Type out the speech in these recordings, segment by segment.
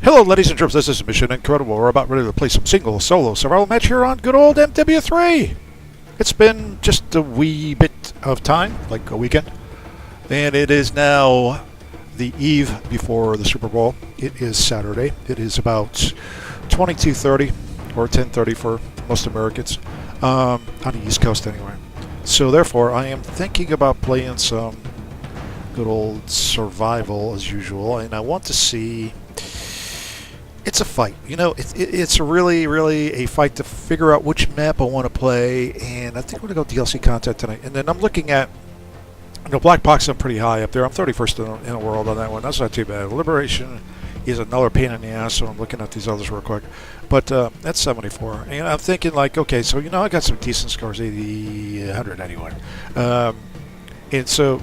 Hello, ladies and gentlemen, this is Mission Incredible. We're about ready to play some single solo survival match here on good old MW3. It's been just a wee bit of time, like a weekend, and it is now the eve before the Super Bowl. It is Saturday. It is about 22:30 or 10:30 for most Americans, on the East Coast anyway. So therefore, I am thinking about playing some good old survival as usual, and I want to see. It's a fight, you know. It's really a fight to figure out which map I want to play, and I think we're gonna go DLC content tonight. And then I'm looking at, you know, Black Box. I'm pretty high up there. I'm 31st in the world on that one. That's not too bad. Liberation is another pain in the ass, so I'm looking at these others real quick. But that's 74, and I'm thinking like, okay, so you know, I got some decent scores, 80, 191, and so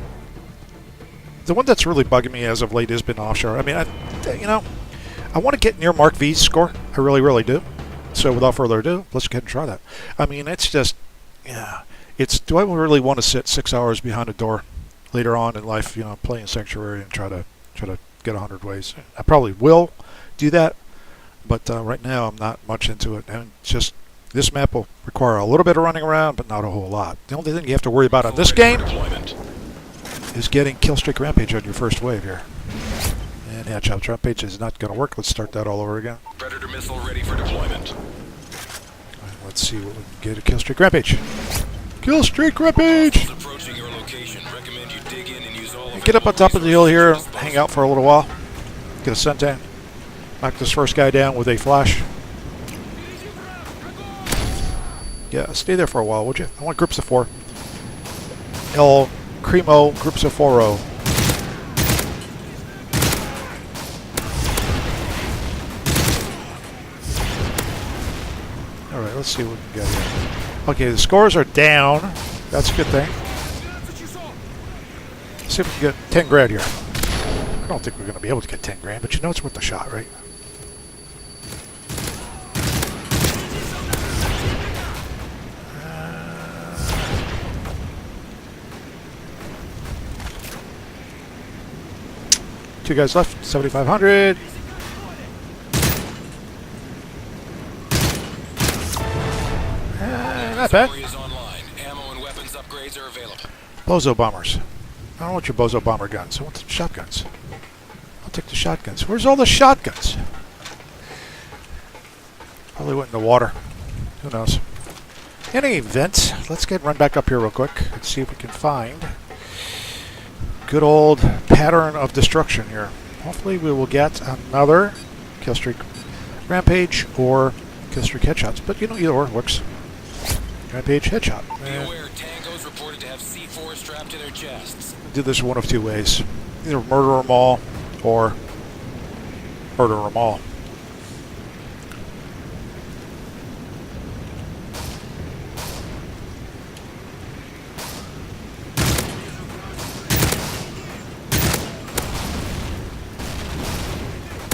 the one that's really bugging me as of late has been Offshore. I mean, I want to get near Mark V's score. I really do. So without further ado, let's go ahead and try that. I mean, it's just, yeah. It's, do I really want to sit 6 hours behind a door later on in life, you know, playing Sanctuary and try to get 100 ways? I probably will do that, but right now I'm not much into it. And just, this map will require a little bit of running around, but not a whole lot. The only thing you have to worry about on this game is getting Killstreak Rampage on your first wave here. And Headshot Rampage is not going to work. Let's start that all over again. Predator missile ready for deployment. Let's see what we can get at Killstreak Rampage. Killstreak Rampage! Approaching your location. Recommend you dig in and use all of Get up on top of the hill here, hang out for a little while. Get a Sentan. Knock this first guy down with a flash. Yeah, stay there for a while, would you? I want groups of 4. El Cremo, groups of 4-0. Alright, let's see what we can get here. Okay, the scores are down. That's a good thing. Let's see if we can get 10 grand here. I don't think we're going to be able to get 10 grand, but you know it's worth a shot, right? Two guys left, 7,500. Not bad. Bozo bombers. I don't want your Bozo bomber guns. I want the shotguns. I'll take the shotguns. Where's all the shotguns? Probably went in the water. Who knows? In any event, let's run back up here real quick and see if we can find good old pattern of destruction here. Hopefully we will get another Killstreak Rampage or Killstreak Headshots. But you know, either or works. Rampage Headshot. Be aware, tangos reported to have C4 strapped to their chests. Do this one of two ways. Either murder them all or murder them all.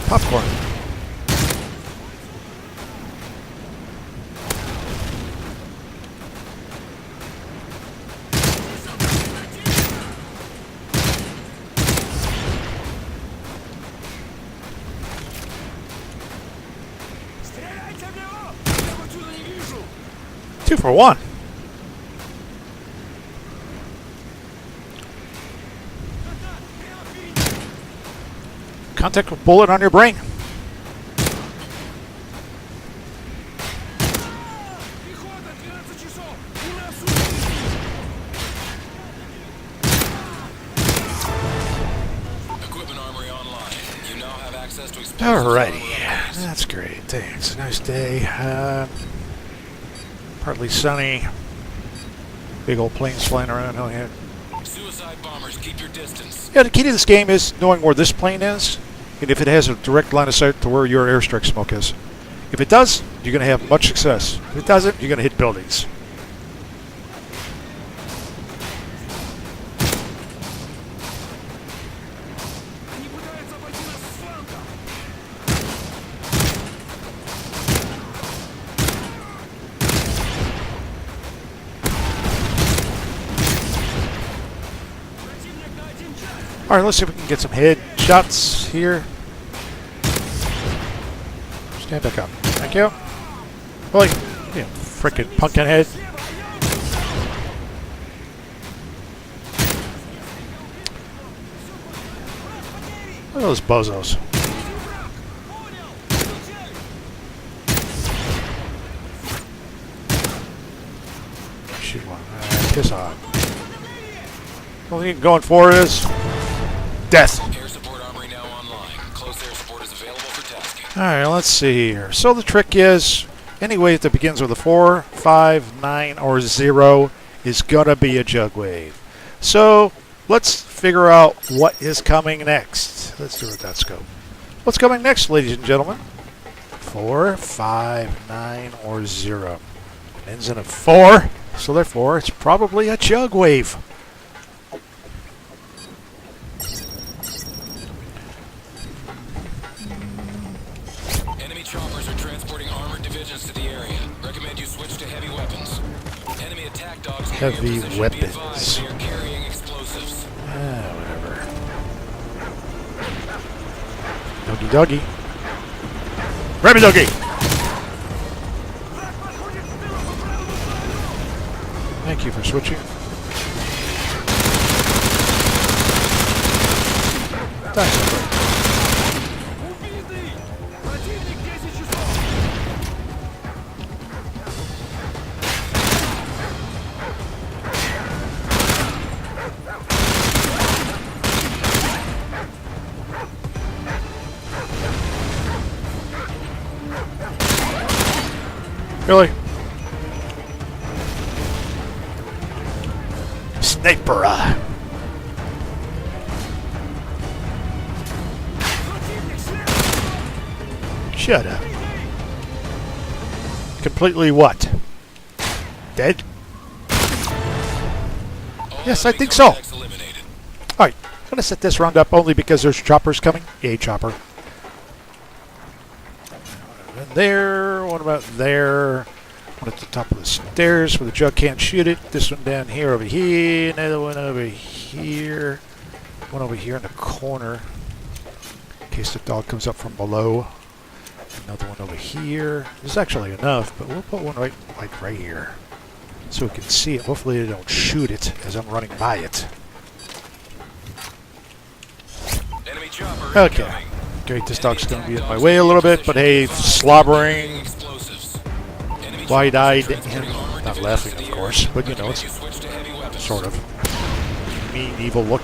Popcorn. Two for one. Contact with bullet on your brain. Equipment armory online. You now have access to explosives. Alrighty, that's great. Thanks. Nice day. Partly sunny. Big old planes flying around. Hell yeah. Suicide bombers, keep your distance. Yeah, the key to this game is knowing where this plane is, and if it has a direct line of sight to where your airstrike smoke is. If it does, you're going to have much success. If it doesn't, you're going to hit buildings. Alright, let's see if we can get some head shots here. And back up. Thank you. Holy, you frickin' pumpkin head. Look at those bozos. Shoot one. Piss off. The only thing going for is death. Air support armory now online. Close air support is available for tasking. Alright, let's see here. So the trick is, any wave that begins with a 4, 5, 9, or 0 is gonna be a jug wave. So let's figure out what is coming next. Let's do it with that scope. What's coming next, ladies and gentlemen? 4, 5, 9, or 0. It ends in a 4, so therefore it's probably a jug wave. Enemy choppers are transporting armored divisions to the area. Recommend you switch to heavy weapons. Enemy attack dogs near your Heavy position. weapons. Be advised, they are carrying explosives. Whatever. Doggy doggy. Rabbit doggy! Thank you for switching. That's okay. Really? Sniper! Shut up. Completely what? Dead? Yes, I think so. Alright, I'm going to set this round up only because there's choppers coming. Yay, chopper. There, what about there? One at the top of the stairs where the jug can't shoot it. This one down here over here. Another one over here. One over here in the corner in case the dog comes up from below. Another one over here. There's actually enough, but we'll put one right here so we can see it. Hopefully they don't shoot it as I'm running by it. Enemy chopper Okay. incoming. Great, this dog's going to be in my way a little bit, but hey, slobbering, wide-eyed, and not laughing, of course, but you know, it's sort of mean, evil look.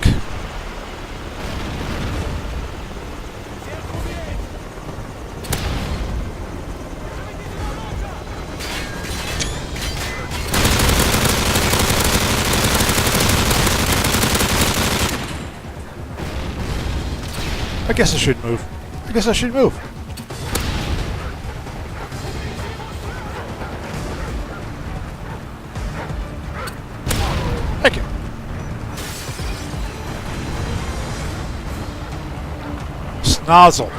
I guess I should move. I guess I should move. Thank you. Snozzle.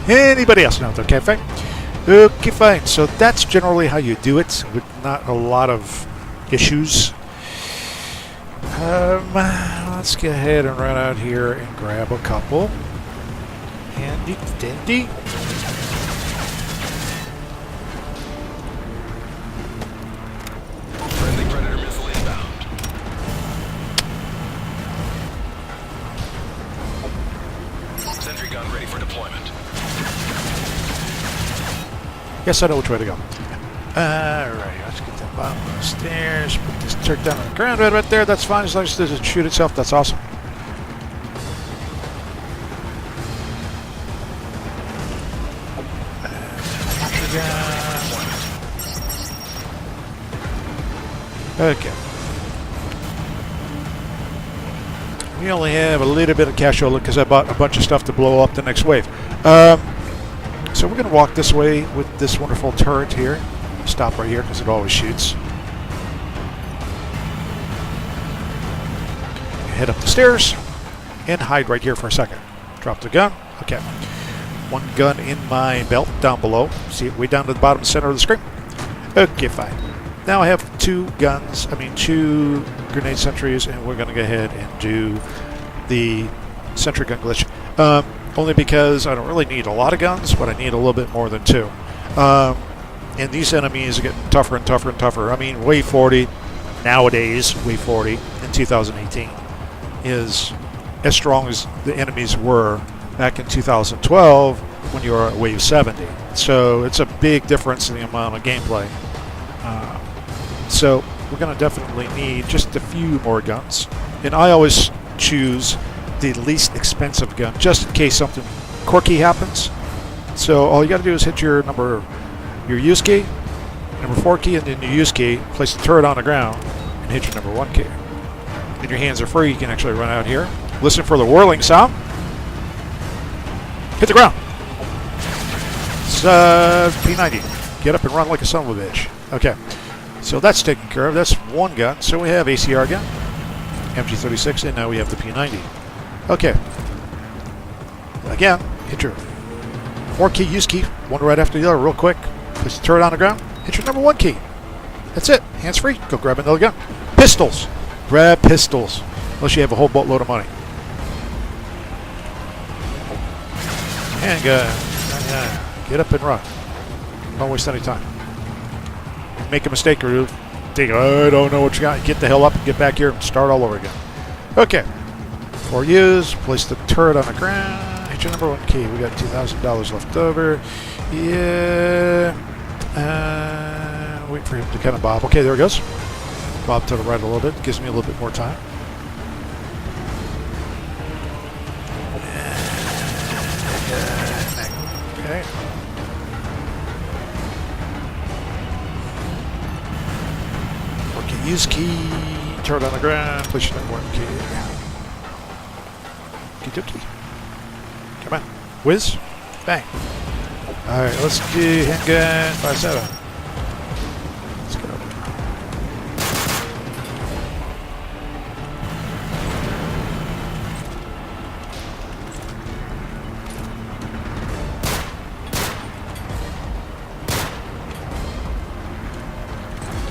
Anybody else? No, okay, fine. Okay, fine. So that's generally how you do it, with not a lot of issues. Let's go ahead and run out here and grab a couple. Handy dandy. Friendly Predator missile inbound. Sentry gun ready for deployment. Yes, I know which way to go. Alright, let's get to the bottom of the stairs. Put this turret down on the ground right there. That's fine as long as it doesn't shoot itself. That's awesome. Okay. We only have a little bit of cash over because I bought a bunch of stuff to blow up the next wave. So we're going to walk this way with this wonderful turret here. Stop right here because it always shoots. Head up the stairs and hide right here for a second. Drop the gun. Okay. One gun in my belt down below. See it way down to the bottom center of the screen. Okay, fine. now I have two grenade sentries, and we're going to go ahead and do the sentry gun glitch. Only because I don't really need a lot of guns, but I need a little bit more than two. And these enemies are getting tougher and tougher and tougher. I mean, Wave 40, nowadays, Wave 40 in 2018, is as strong as the enemies were back in 2012 when you were at Wave 70. So it's a big difference in the amount of gameplay. So we're going to definitely need just a few more guns. And I always choose the least expensive gun, just in case something quirky happens. So all you got to do is hit your use key, number 4 key, and then your use key, place the turret on the ground, and hit your number 1 key. And your hands are free. You can actually run out here, listen for the whirling sound, hit the ground. It's P90. Get up and run like a son of a bitch. Okay, so that's taken care of. That's one gun. So we have ACR gun, MG36, and now we have the P90. Okay. Again, hit your 4 key use key, one right after the other, real quick. Place the turret on the ground. Hit your number 1 key. That's it. Hands free. Go grab another gun. Pistols. Grab pistols. Unless you have a whole boatload of money. Handgun. Get up and run. Don't waste any time. Make a mistake or think, I don't know what you got. Get the hell up and get back here and start all over again. Okay. 4 use. Place the turret on the ground. Hit your number 1 key. We got $2,000 left over. Yeah. Wait for him to kind of bob. Okay, there it goes. Bob to the right a little bit. Gives me a little bit more time. Okay. Okay, use key. Turret on the ground. Place your number 1 key. Okey-dokey. Come on. Whiz. Bang. Alright, let's do handgun 5.7. Let's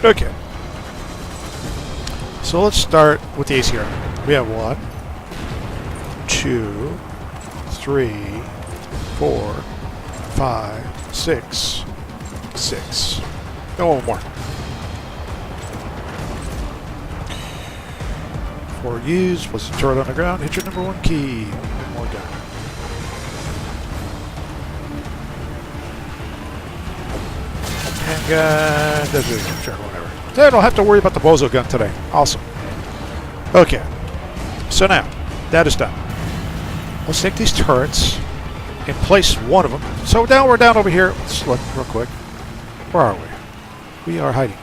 go. Okay. So let's start with the ACR. We have 1, 2, 3, 4, 5, 6, 6. No, one more. 4 use. Place the turret on the ground. Hit your number 1 key. One more gun. Handgun. Sure, whatever. I don't have to worry about the bozo gun today. Awesome. Okay. So now, that is done. Let's take these turrets and place one of them. So now we're down over here. Let's look real quick. Where are we? We are hiding.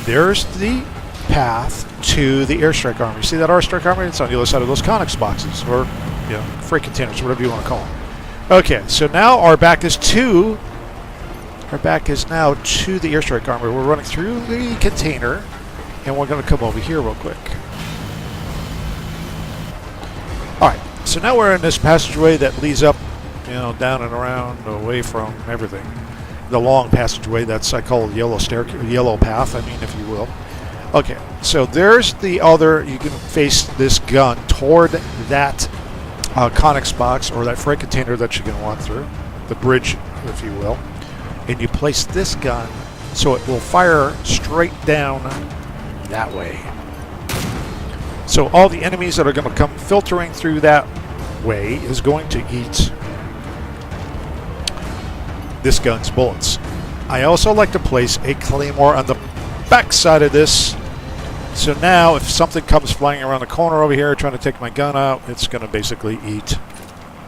There's the path to the airstrike armor. You see that airstrike armor? It's on the other side of those Conex boxes, or freight containers, whatever you want to call them. Okay, so now our back is now to the airstrike armor. We're running through the container, and we're going to come over here real quick. All right. So now we're in this passageway that leads up, down and around, away from everything. The long passageway, I call it yellow path, if you will. Okay, so there's the other, you can face this gun toward that Conex box or that freight container that you can walk through, the bridge, if you will. And you place this gun so it will fire straight down that way. So all the enemies that are going to come filtering through that way is going to eat this gun's bullets. I also like to place a claymore on the back side of this. So now if something comes flying around the corner over here trying to take my gun out, it's going to basically eat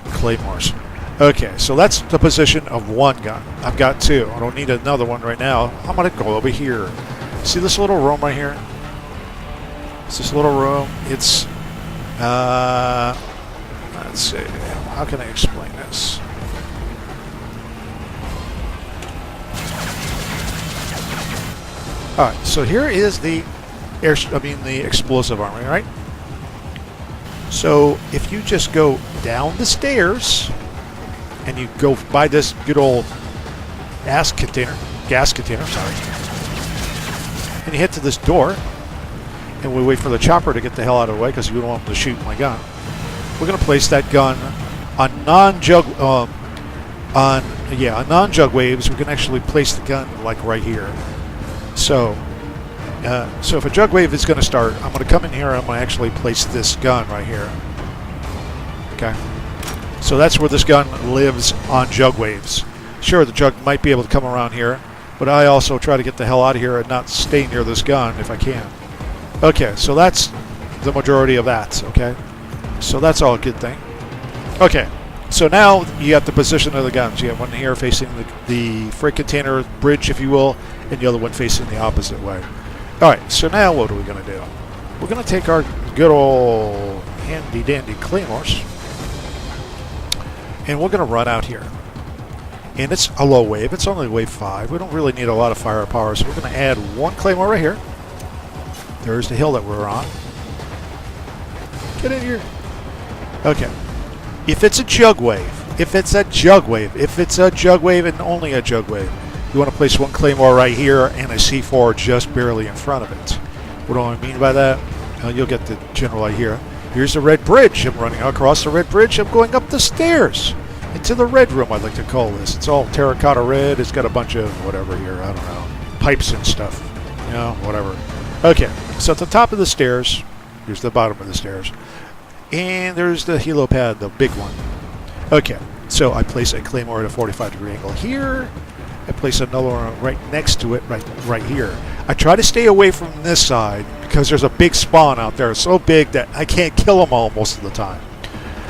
claymores. Okay, so that's the position of one gun. I've got 2. I don't need another one right now. I'm going to go over here. See this little room right here? It's this little room. It's, let's see, how can I explain this? All right, so here is the the explosive armor, right? So if you just go down the stairs and you go by this good old ass container, gas container, sorry. And you head to this door, and we wait for the chopper to get the hell out of the way because we don't want him to shoot my gun. We're going to place that gun on non-jug, on non-jug waves. We can actually place the gun like right here. So if a jug wave is going to start, I'm going to come in here and I'm going to actually place this gun right here. Okay. So that's where this gun lives on jug waves. Sure, the jug might be able to come around here, but I also try to get the hell out of here and not stay near this gun if I can. Okay, so that's the majority of that, okay? So that's all a good thing. Okay, so now you got the position of the guns. You have one here facing the freight container bridge, if you will, and the other one facing the opposite way. Alright, so now what are we going to do? We're going to take our good old handy-dandy claymores, and we're going to run out here. And it's a low wave. It's only wave 5. We don't really need a lot of firepower, so we're going to add one claymore right here. There's the hill that we're on. Get in here. Okay. If it's a jug wave, and only a jug wave, you want to place one claymore right here and a C4 just barely in front of it. What do I mean by that? You'll get the general idea. Here's the red bridge. I'm running across the red bridge. I'm going up the stairs into the red room, I'd like to call this. It's all terracotta red. It's got a bunch of whatever here. I don't know. Pipes and stuff. You know, whatever. Okay, so at the top of the stairs, here's the bottom of the stairs, and there's the helipad, the big one. Okay, so I place a claymore at a 45-degree angle here. I place another one right next to it, right here. I try to stay away from this side because there's a big spawn out there. It's so big that I can't kill them all most of the time.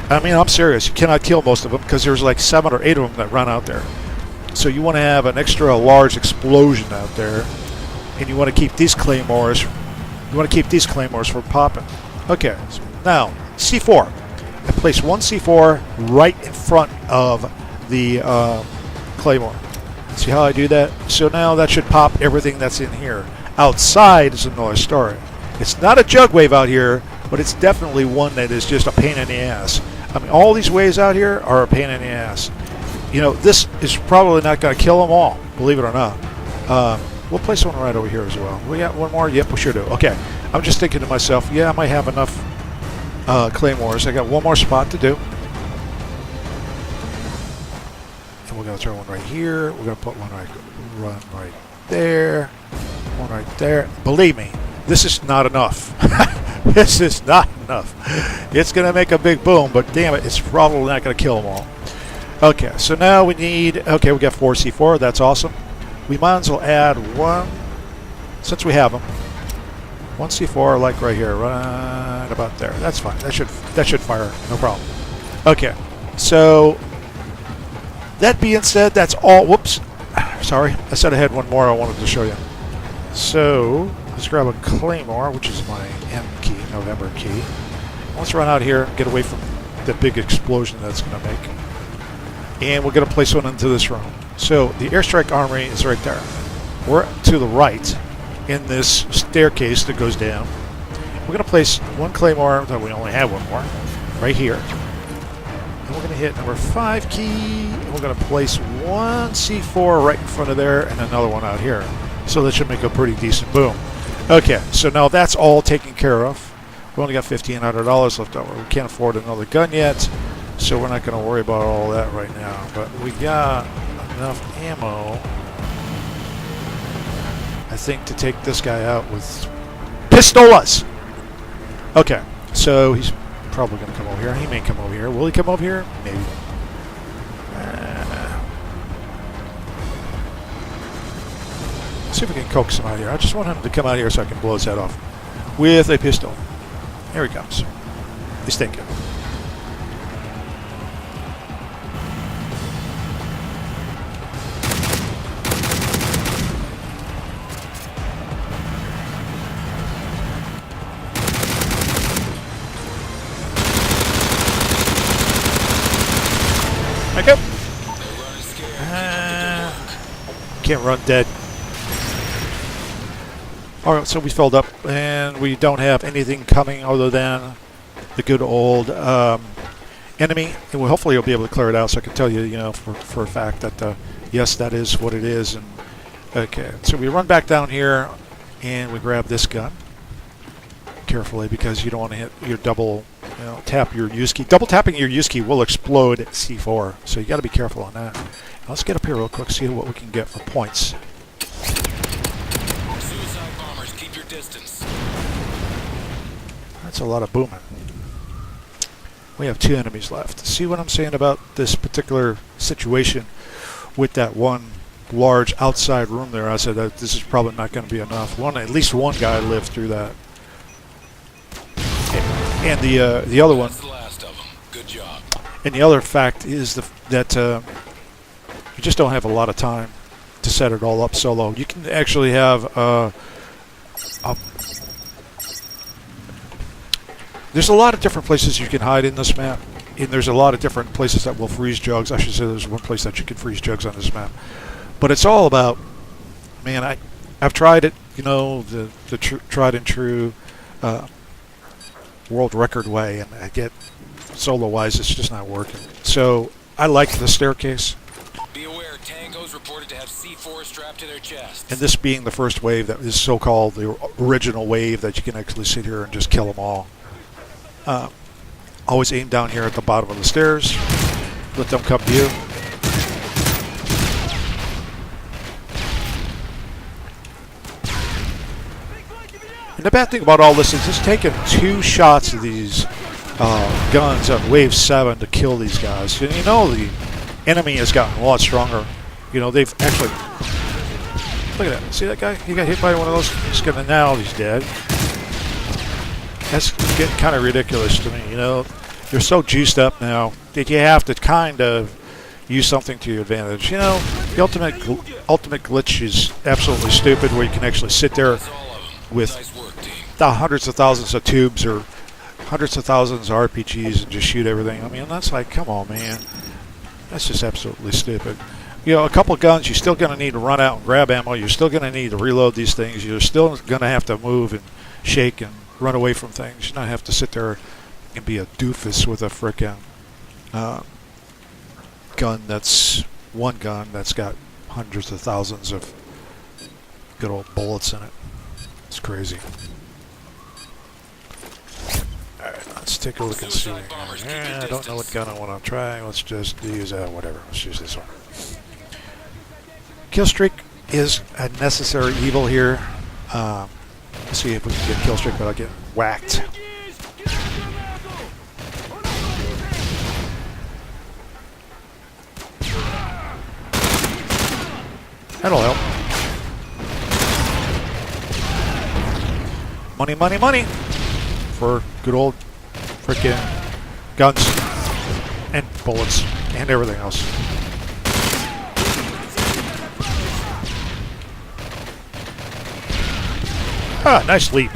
I mean, I'm serious. You cannot kill most of them because there's like 7 or 8 of them that run out there. So you want to have an extra large explosion out there. And you want to keep these claymores. You want to keep these claymores from popping. Okay. So now C4. I place one C4 right in front of the claymore. See how I do that? So now that should pop everything that's in here. Outside is another story. It's not a jug wave out here, but it's definitely one that is just a pain in the ass. I mean, all these waves out here are a pain in the ass. You know, this is probably not going to kill them all, believe it or not. We'll place one right over here as well. We got one more? Yep, we sure do. Okay. I'm just thinking to myself, yeah, I might have enough claymores. I got one more spot to do. And we're going to throw one right here. We're going to put one right there. One right there. Believe me, this is not enough. This is not enough. It's going to make a big boom, but damn it, it's probably not going to kill them all. Okay, so now we need... Okay, we got 4 C4. That's awesome. We might as well add one, since we have them. 1 C4, like right here, right about there. That's fine. That should fire, no problem. Okay, so that being said, that's all. Whoops, sorry. I said I had one more I wanted to show you. So let's grab a claymore, which is my M key, November key. Let's run out here, get away from the big explosion that's going to make, and we're going to place one into this room. So the airstrike armory is right there. We're to the right in this staircase that goes down. We're going to place one claymore, though we only have one more, right here. And we're going to hit number 5 key, and we're going to place one C4 right in front of there and another one out here. So that should make a pretty decent boom. Okay, so now that's all taken care of. We only got $1,500 left over. We can't afford another gun yet, so we're not going to worry about all that right now. But we got enough ammo, I think, to take this guy out with pistolas. Okay, so he's probably going to come over here. He may come over here. Will he come over here? Maybe. See if we can coax him out here. I just want him to come out here so I can blow his head off with a pistol. Here he comes. He's thinking. Okay. Can't run dead. Alright, so we filled up, and we don't have anything coming other than the good old enemy, and hopefully you'll be able to clear it out so I can tell you, you know, for a fact that, yes, that is what it is, and Okay, so we run back down here and we grab this gun carefully because you don't want to hit your double, tap your use key. Double tapping your use key will explode C4, so you got to be careful on that. Let's get up here real quick, see what we can get for points. Suicide bombers, keep your distance. That's a lot of booming. We have 2 enemies left. See what I'm saying about this particular situation with that one large outside room there? I said that this is probably not going to be enough. At least one guy lived through that. And the other one. That's the last of them. Good job. And the other fact is that you just don't have a lot of time to set it all up solo. You can actually have there's a lot of different places you can hide in this map, and there's a lot of different places that will freeze Juggs. I should say there's one place that you can freeze Juggs on this map. But it's all about, man, I've tried it, the tried and true world record way, and I get solo-wise, it's just not working. So I like the staircase. Be aware, tangos reported to have C4 strapped to their chests. And this being the first wave that is so-called the original wave that you can actually sit here and just kill them all. Always aim down here at the bottom of the stairs. Let them come to you. And the bad thing about all this is it's taken 2 shots of these guns on wave 7 to kill these guys. And the enemy has gotten a lot stronger. They've actually... Look at that. See that guy? He got hit by one of those. Now he's dead. That's getting kind of ridiculous to me. You're so juiced up now that you have to kind of use something to your advantage. The ultimate glitch is absolutely stupid, where you can actually sit there with the hundreds of thousands of tubes or hundreds of thousands of RPGs and just shoot everything. I mean, that's like, come on, man. That's just absolutely stupid. A couple of guns, you're still going to need to run out and grab ammo. You're still going to need to reload these things. You're still going to have to move and shake and run away from things. You don't have to sit there and be a doofus with a frickin' gun that's one gun that's got hundreds of thousands of good old bullets in it. It's crazy. Alright, let's take a look and see. I don't know what gun I want to try. Let's just use whatever. Let's use this one. Kill streak is a necessary evil here. Let's see if we can get kill streak without getting whacked. That'll help. Money, money, money for good old frickin' guns and bullets and everything else. Ah, nice leap.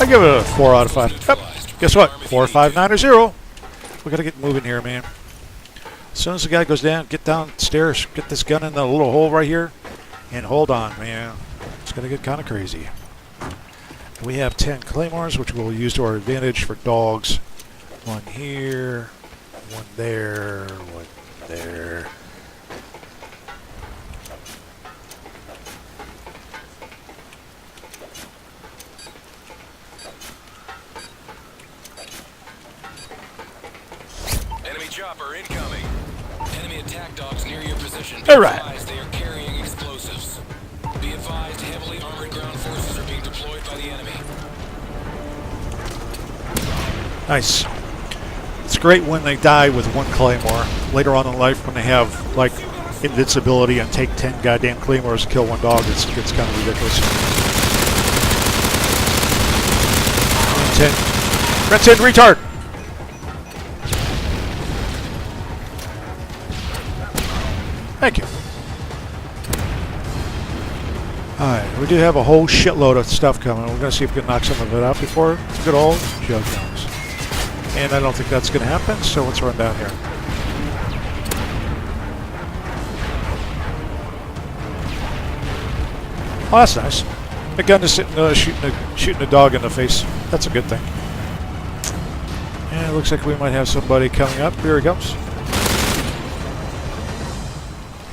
I give it a 4 out of 5. Yep. Guess what? 4, 5, 9, or 0. We gotta get moving here, man. As soon as the guy goes down, get downstairs, get this gun in the little hole right here, and hold on, man. It's gonna get kind of crazy. We have 10 claymores, which we'll use to our advantage for dogs. One here, one there, one there. Chopper incoming. Enemy attack dogs near your position. All right. They are carrying explosives. Be advised, heavily armored ground forces are being deployed by the enemy. Nice. It's great when they die with one claymore. Later on in life, when they have like invincibility and take 10 goddamn claymores to kill one dog, it gets kind of ridiculous. 10. That's it, retard. Thank you. Alright, we do have a whole shitload of stuff coming. We're going to see if we can knock some of it out before good old Jug comes. And I don't think that's going to happen, so let's run down here. Oh, that's nice. The gun is sitting shooting a dog in the face. That's a good thing. And it looks like we might have somebody coming up. Here he comes.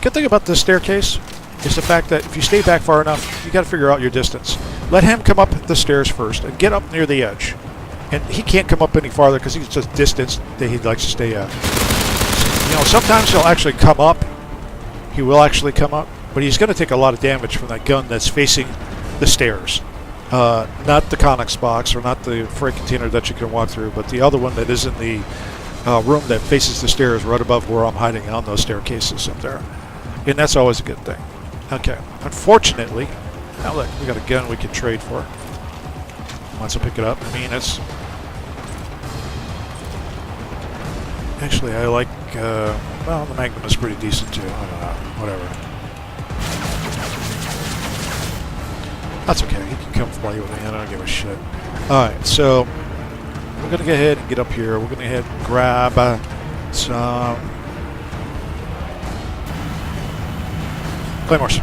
good thing about this staircase is the fact that if you stay back far enough, you got to figure out your distance. Let him come up the stairs first and get up near the edge. And he can't come up any farther because he's just distance that he likes to stay at. So, you know, sometimes he'll actually come up. He will actually come up, but he's going to take a lot of damage from that gun that's facing the stairs. Not the Connex box or not the freight container that you can walk through, but the other one that is in the room that faces the stairs right above where I'm hiding on those staircases up there. And that's always a good thing. Okay. Unfortunately, now look, we got a gun we can trade for. Wants to pick it up. I mean, it's... Actually, I like... well, the Magnum is pretty decent too. I don't know. Whatever. That's okay. He can come play with me. I don't give a shit. Alright, so... We're going to go ahead and get up here. We're going to go ahead and grab some... Claymores.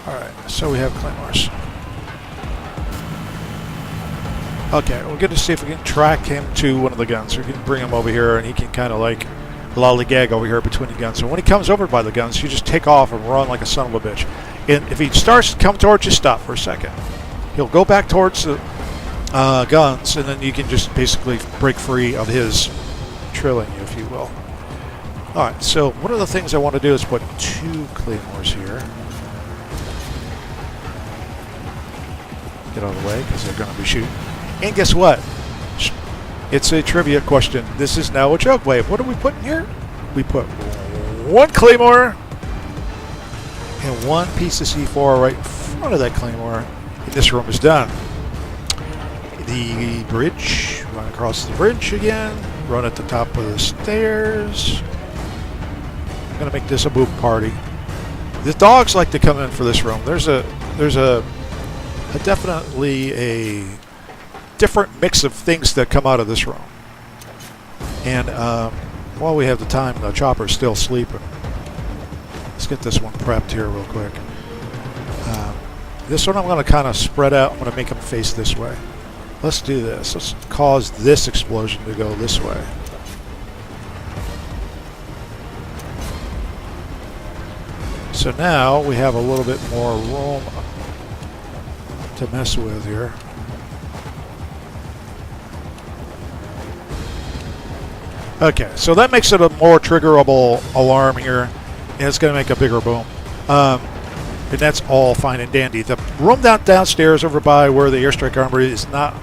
Alright, so we have Claymores. Okay, we're going to see if we can track him to one of the guns. We can bring him over here and he can kind of like lollygag over here between the guns. So when he comes over by the guns, you just take off and run like a son of a bitch. And if he starts to come towards you, stop for a second. He'll go back towards the guns, and then you can just basically break free of his trailing you, if you will. Alright, so one of the things I want to do is put 2 Claymores here. Get out of the way, because they're going to be shooting. And guess what? It's a trivia question. This is now a Jug Wave. What are we putting here? We put 1 Claymore and 1 piece of C4 right in front of that Claymore. And this room is done. The bridge, run across the bridge again, run at the top of the stairs. I'm going to make this a boop party. The dogs like to come in for this room. There's a definitely a different mix of things that come out of this room. And while we have the time, the chopper's still sleeping. Let's get this one prepped here real quick. This one I'm going to kind of spread out. I'm going to make them face this way. Let's do this. Let's cause this explosion to go this way. So now we have a little bit more room to mess with here. Okay, so that makes it a more triggerable alarm here, and it's going to make a bigger boom. And that's all fine and dandy. The room downstairs over by where the airstrike armory is not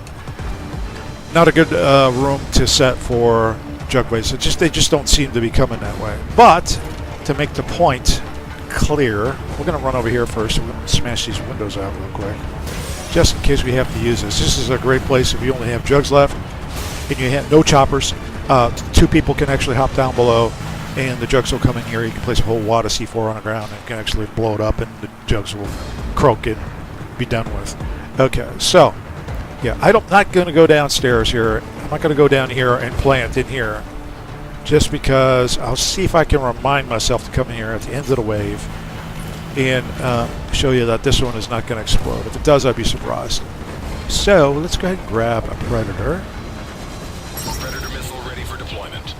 a good room to set for Jug Waves. They just don't seem to be coming that way. But to make the point clear, we're going to run over here first. We're going to smash these windows out real quick, just in case we have to use this. This is a great place if you only have jugs left and you have no choppers. 2 people can actually hop down below, and the jugs will come in here. You can place a whole wad of C4 on the ground and can actually blow it up, and the jugs will croak and be done with. Okay, so yeah, I'm not going to go downstairs here. I'm not going to go down here and plant in here, just because I'll see if I can remind myself to come in here at the end of the wave and show you that this one is not going to explode. If it does, I'd be surprised. So let's go ahead and grab a Predator. Predator missile ready for deployment.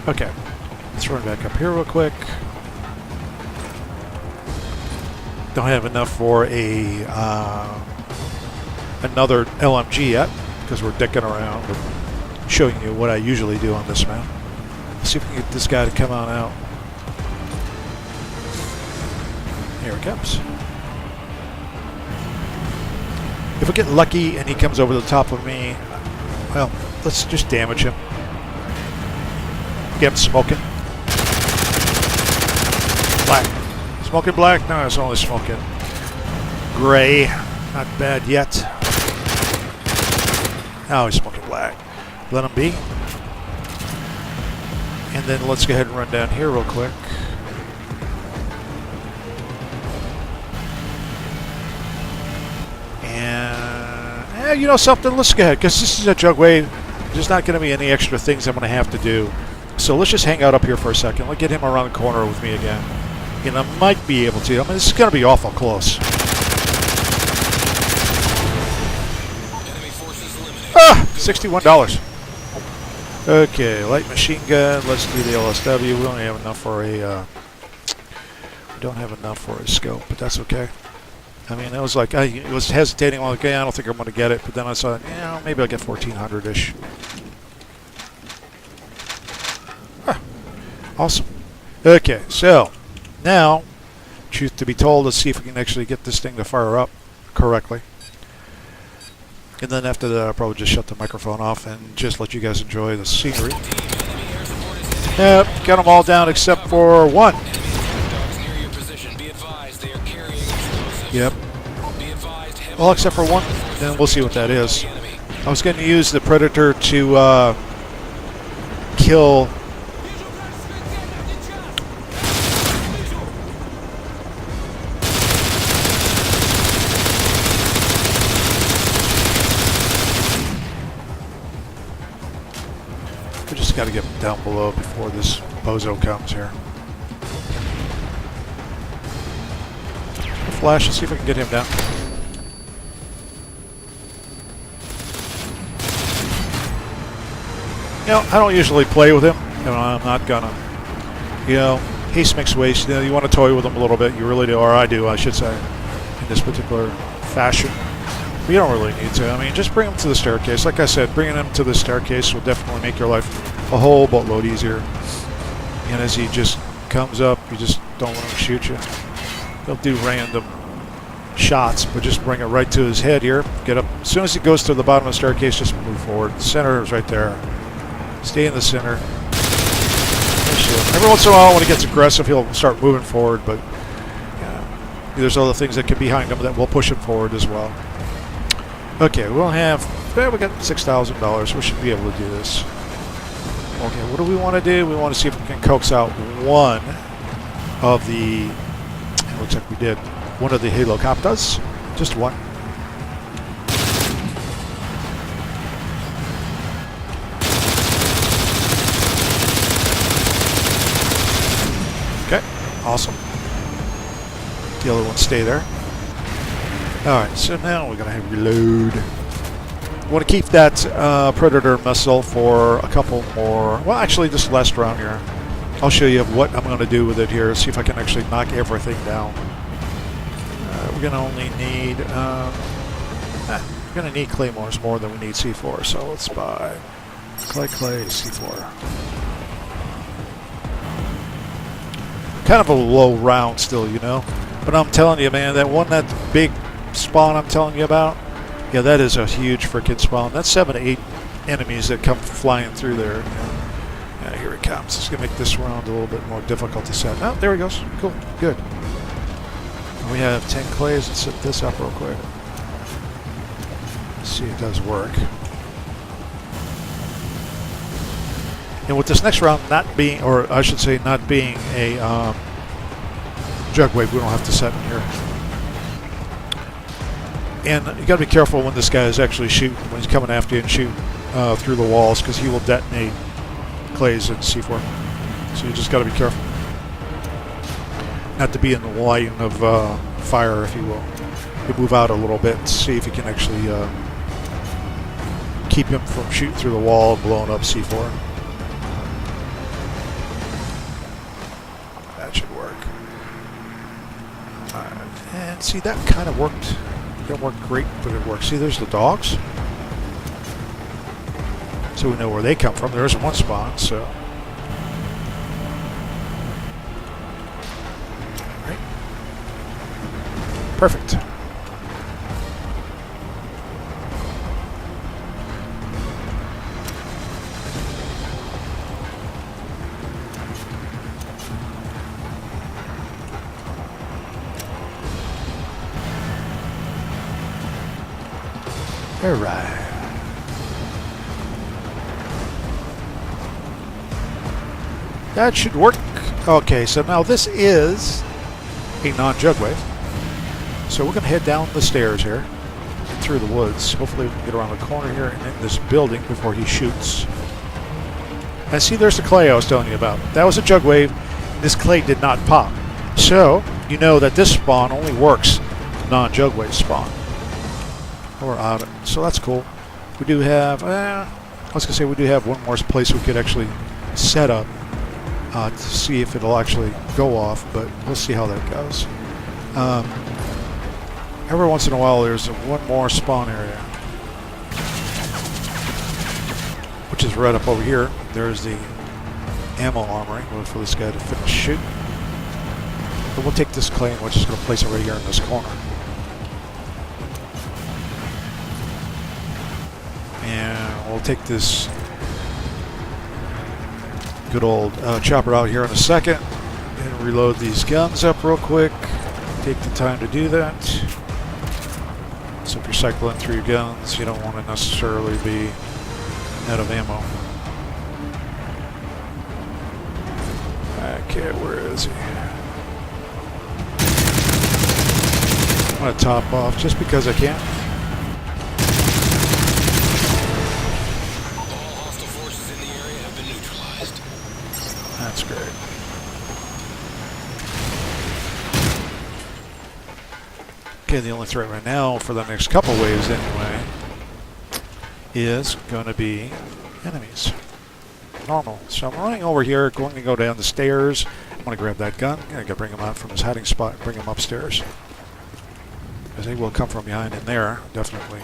Okay, let's run back up here real quick. Don't have enough for a another LMG yet, because we're dicking around. We're showing you what I usually do on this map. Let's see if we can get this guy to come on out. Here he comes. If we get lucky and he comes over the top of me, well, let's just damage him. Get him smoking. Black. Smoking black? No, it's only smoking gray. Not bad yet. Now he's smoking black. Let him be. And then let's go ahead and run down here real quick. And, you know something? Let's go ahead, because this is a Jug Wave. There's not going to be any extra things I'm going to have to do. So let's just hang out up here for a second. Let's get him around the corner with me again. And I might be able to. I mean, this is going to be awful close. Ah! $61. Okay, light machine gun. Let's do the LSW. We don't have enough for a. We don't have enough for a scope, but that's okay. I mean, it was like I was hesitating. Like, okay, I don't think I'm going to get it. But then I saw, maybe I'll get 1400-ish. Huh. Awesome. Okay, so now, truth to be told, let's see if we can actually get this thing to fire up correctly. And then after that, I'll probably just shut the microphone off and just let you guys enjoy the scenery. Yep, got them all down except for one. Yep. Well, except for one. Then we'll see what that is. I was going to use the Predator to kill... We just got to get him down below before this bozo comes here. Flash and see if I can get him down. I don't usually play with him. I'm not gonna. Haste makes waste. You want to toy with him a little bit. You really do, or I do, I should say, in this particular fashion. But you don't really need to. I mean, just bring him to the staircase. Like I said, bringing him to the staircase will definitely make your life a whole boatload easier. And as he just comes up, you just don't let him shoot you. He'll do random shots, but just bring it right to his head here. Get up. As soon as he goes to the bottom of the staircase, just move forward. The center is right there. Stay in the center. Every once in a while, when he gets aggressive, he'll start moving forward, but there's other things that get behind him that will push him forward as well. Okay, we got $6,000. We should be able to do this. Okay, what do we want to do? We want to see if we can coax out one of the... It looks like we did. One of the helicopters. Just one. Okay, awesome. The other one stay there. Alright, so now we're going to reload. We want to keep that Predator missile for a couple more. Well, actually, this last round here. I'll show you what I'm going to do with it here. See if I can actually knock everything down. We're going to only need... we're going to need claymores more than we need C4. So let's buy clay, C4. Kind of a low round still, But I'm telling you, man, that big spawn I'm telling you about, yeah, that is a huge freaking spawn. That's 7 to 8 enemies that come flying through there. Yeah, here it comes. It's going to make this round a little bit more difficult to set. Oh, there he goes. Cool. Good. We have 10 clays. Let's set this up real quick. Let's see if it does work. And with this next round not being, or I should say not being a jug wave, we don't have to set in here. And you got to be careful when this guy is actually shooting, when he's coming after you and shoot through the walls, because he will detonate clays and C4. So you just got to be careful. Not to be in the line of fire, if you will. You move out a little bit and see if you can actually keep him from shooting through the wall and blowing up C4. That should work. And see, that kind of worked. It didn't work great, but it worked. See, there's the dogs. So we know where they come from. There's one spawn, so. Right. Perfect. All right. That should work. Okay, so now this is a non-jug wave. So we're going to head down the stairs here and through the woods. Hopefully we can get around the corner here and in this building before he shoots. And see, there's the clay I was telling you about. That was a jug wave. This clay did not pop. So you know that this spawn only works non-jug wave spawn. Or out. So that's cool. We do have, I was going to say we do have one more place we could actually set up to see if it'll actually go off, but we'll see how that goes. Every once in a while there's one more spawn area, which is right up over here. There's the ammo armory. We'll wait for this guy to finish shooting. But we'll take this claim, which is going to place it right here in this corner. And we'll take this good old chopper out here in a second and reload these guns up real quick. Take the time to do that. So if you're cycling through your guns, you don't want to necessarily be out of ammo. Okay, where is he? I'm going to top off just because I can. All hostile forces in the area have been neutralized. That's great. Okay, the only threat right now for the next couple waves anyway is going to be enemies. Normal. So I'm running over here, going to go down the stairs. I'm going to grab that gun. I'm going to bring him out from his hiding spot and bring him upstairs. Because they will come from behind in there, definitely,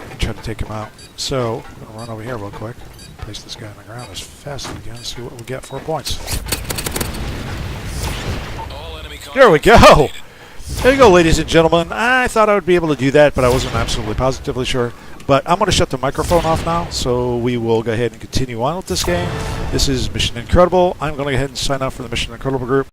and try to take him out. So I'm going to run over here real quick. Place this guy on the ground as fast as we can and see what we get for points. All enemy There we go! There you go, ladies and gentlemen. I thought I would be able to do that, but I wasn't absolutely positively sure. But I'm going to shut the microphone off now, so we will go ahead and continue on with this game. This is Mission Incredible. I'm going to go ahead and sign up for the Mission Incredible group.